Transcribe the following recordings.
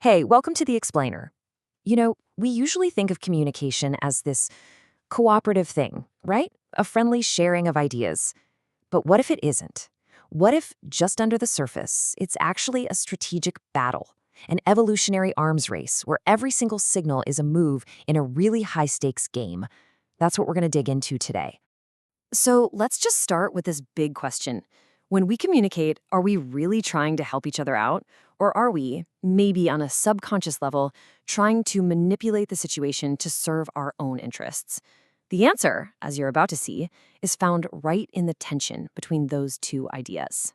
Hey, welcome to The Explainer. We usually think of communication as this cooperative thing, right? A friendly sharing of ideas. But what if it isn't? What if, just under the surface, it's actually a strategic battle, an evolutionary arms race where every single signal is a move in a really high-stakes game? That's what we're going to dig into today. So let's just start with this big question. When we communicate, are we really trying to help each other out? Or are we, maybe on a subconscious level, trying to manipulate the situation to serve our own interests? The answer, as you're about to see, is found right in the tension between those two ideas.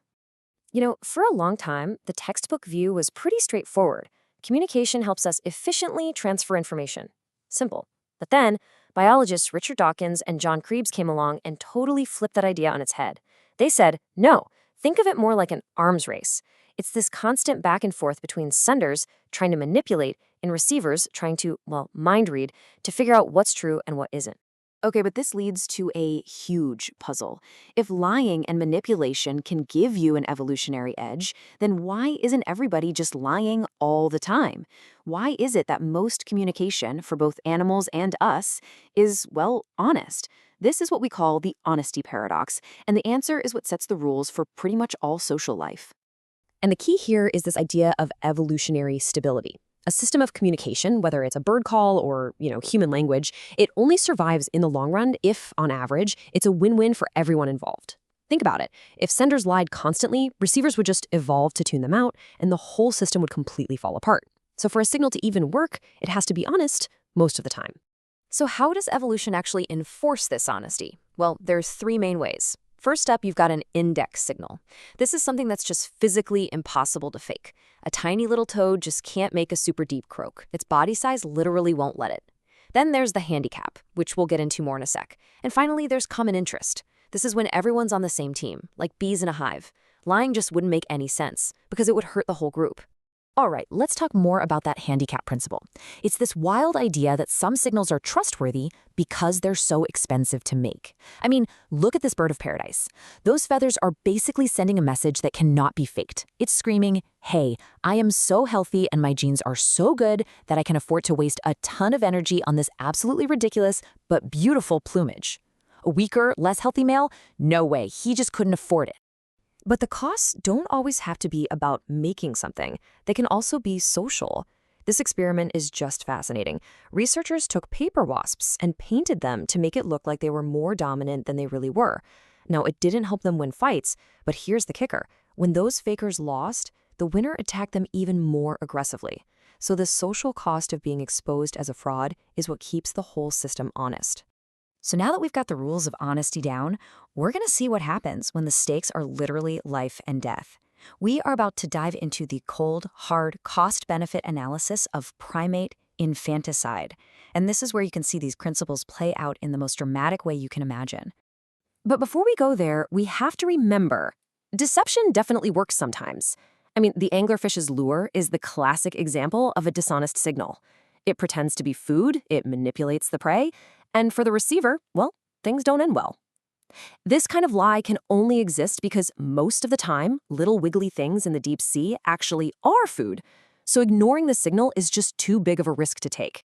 For a long time, the textbook view was pretty straightforward. Communication helps us efficiently transfer information. Simple. But then, biologists Richard Dawkins and John Krebs came along and totally flipped that idea on its head. They said, no, think of it more like an arms race. It's this constant back and forth between senders trying to manipulate and receivers trying to, mind read to figure out what's true and what isn't. Okay, but this leads to a huge puzzle. If lying and manipulation can give you an evolutionary edge, then why isn't everybody just lying all the time? Why is it that most communication for both animals and us is, honest? This is what we call the honesty paradox, and the answer is what sets the rules for pretty much all social life. And the key here is this idea of evolutionary stability. A system of communication, whether it's a bird call or, human language, it only survives in the long run if, on average, it's a win-win for everyone involved. Think about it. If senders lied constantly, receivers would just evolve to tune them out, and the whole system would completely fall apart. So for a signal to even work, it has to be honest most of the time. So how does evolution actually enforce this honesty? Well, there's three main ways. First up, you've got an index signal. This is something that's just physically impossible to fake. A tiny little toad just can't make a super deep croak. Its body size literally won't let it. Then there's the handicap, which we'll get into more in a sec. And finally, there's common interest. This is when everyone's on the same team, like bees in a hive. Lying just wouldn't make any sense, because it would hurt the whole group. All right, let's talk more about that handicap principle. It's this wild idea that some signals are trustworthy because they're so expensive to make. I mean, look at this bird of paradise. Those feathers are basically sending a message that cannot be faked. It's screaming, hey, I am so healthy and my genes are so good that I can afford to waste a ton of energy on this absolutely ridiculous but beautiful plumage. A weaker, less healthy male? No way, he just couldn't afford it. But the costs don't always have to be about making something. They can also be social. This experiment is just fascinating. Researchers took paper wasps and painted them to make it look like they were more dominant than they really were. Now, it didn't help them win fights, but here's the kicker. When those fakers lost, the winner attacked them even more aggressively. So the social cost of being exposed as a fraud is what keeps the whole system honest. So now that we've got the rules of honesty down, we're going to see what happens when the stakes are literally life and death. We are about to dive into the cold, hard, cost-benefit analysis of primate infanticide. And this is where you can see these principles play out in the most dramatic way you can imagine. But before we go there, we have to remember, deception definitely works sometimes. I mean, the anglerfish's lure is the classic example of a dishonest signal. It pretends to be food, it manipulates the prey, and for the receiver, things don't end well. This kind of lie can only exist because most of the time, little wiggly things in the deep sea actually are food. So ignoring the signal is just too big of a risk to take.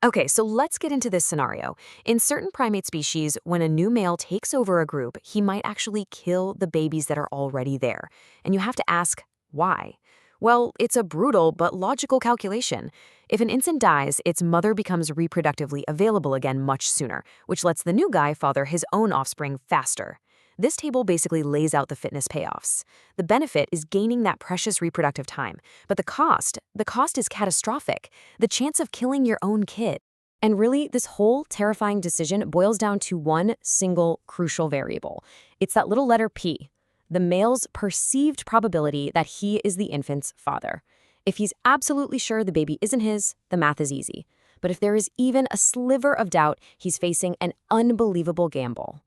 Okay, so let's get into this scenario. In certain primate species, when a new male takes over a group, he might actually kill the babies that are already there. And you have to ask, why? Well, it's a brutal but logical calculation. If an infant dies, its mother becomes reproductively available again much sooner, which lets the new guy father his own offspring faster. This table basically lays out the fitness payoffs. The benefit is gaining that precious reproductive time, but the cost is catastrophic. The chance of killing your own kid. And really, this whole terrifying decision boils down to one single crucial variable. It's that little letter P. The male's perceived probability that he is the infant's father. If he's absolutely sure the baby isn't his, the math is easy. But if there is even a sliver of doubt, he's facing an unbelievable gamble.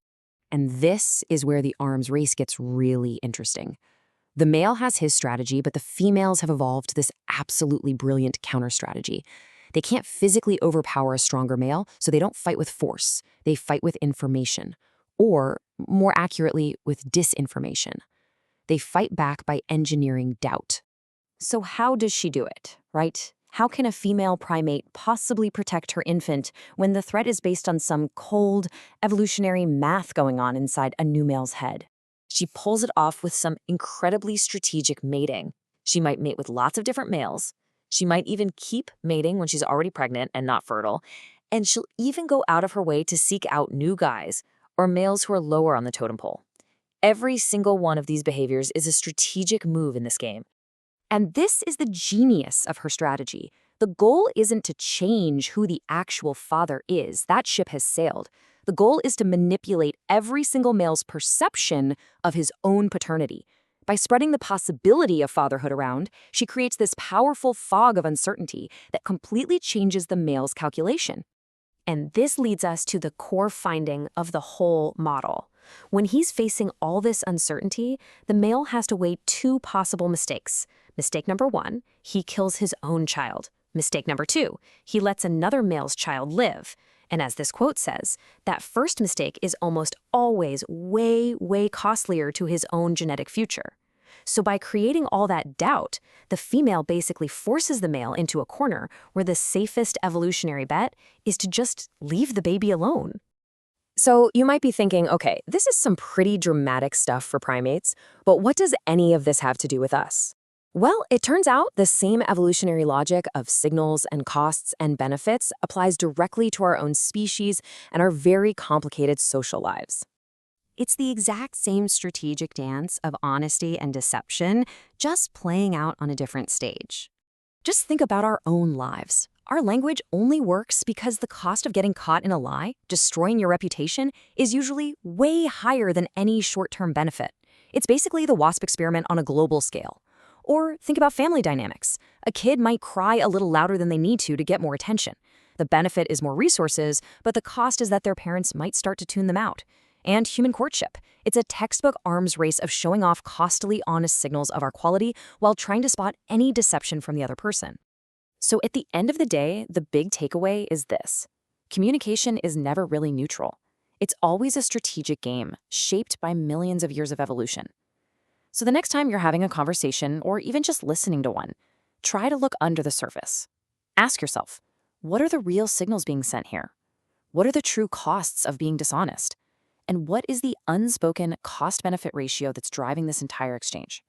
And this is where the arms race gets really interesting. The male has his strategy, but the females have evolved this absolutely brilliant counter-strategy. They can't physically overpower a stronger male, so they don't fight with force. They fight with information. Or, more accurately, with disinformation. They fight back by engineering doubt. So how does she do it, right? How can a female primate possibly protect her infant when the threat is based on some cold, evolutionary math going on inside a new male's head? She pulls it off with some incredibly strategic mating. She might mate with lots of different males. She might even keep mating when she's already pregnant and not fertile. And she'll even go out of her way to seek out new guys or males who are lower on the totem pole. Every single one of these behaviors is a strategic move in this game. And this is the genius of her strategy. The goal isn't to change who the actual father is. That ship has sailed. The goal is to manipulate every single male's perception of his own paternity. By spreading the possibility of fatherhood around, she creates this powerful fog of uncertainty that completely changes the male's calculation. And this leads us to the core finding of the whole model. When he's facing all this uncertainty, the male has to weigh two possible mistakes. Mistake number one, he kills his own child. Mistake number two, he lets another male's child live. And as this quote says, that first mistake is almost always way, way costlier to his own genetic future. So by creating all that doubt, the female basically forces the male into a corner where the safest evolutionary bet is to just leave the baby alone. So you might be thinking, okay, this is some pretty dramatic stuff for primates, but what does any of this have to do with us? Well, it turns out the same evolutionary logic of signals and costs and benefits applies directly to our own species and our very complicated social lives. It's the exact same strategic dance of honesty and deception, just playing out on a different stage. Just think about our own lives. Our language only works because the cost of getting caught in a lie, destroying your reputation, is usually way higher than any short-term benefit. It's basically the WASP experiment on a global scale. Or think about family dynamics. A kid might cry a little louder than they need to get more attention. The benefit is more resources, but the cost is that their parents might start to tune them out. And human courtship. It's a textbook arms race of showing off costly, honest signals of our quality while trying to spot any deception from the other person. So at the end of the day, the big takeaway is this. Communication is never really neutral. It's always a strategic game, shaped by millions of years of evolution. So the next time you're having a conversation, or even just listening to one, try to look under the surface. Ask yourself, what are the real signals being sent here? What are the true costs of being dishonest? And what is the unspoken cost-benefit ratio that's driving this entire exchange?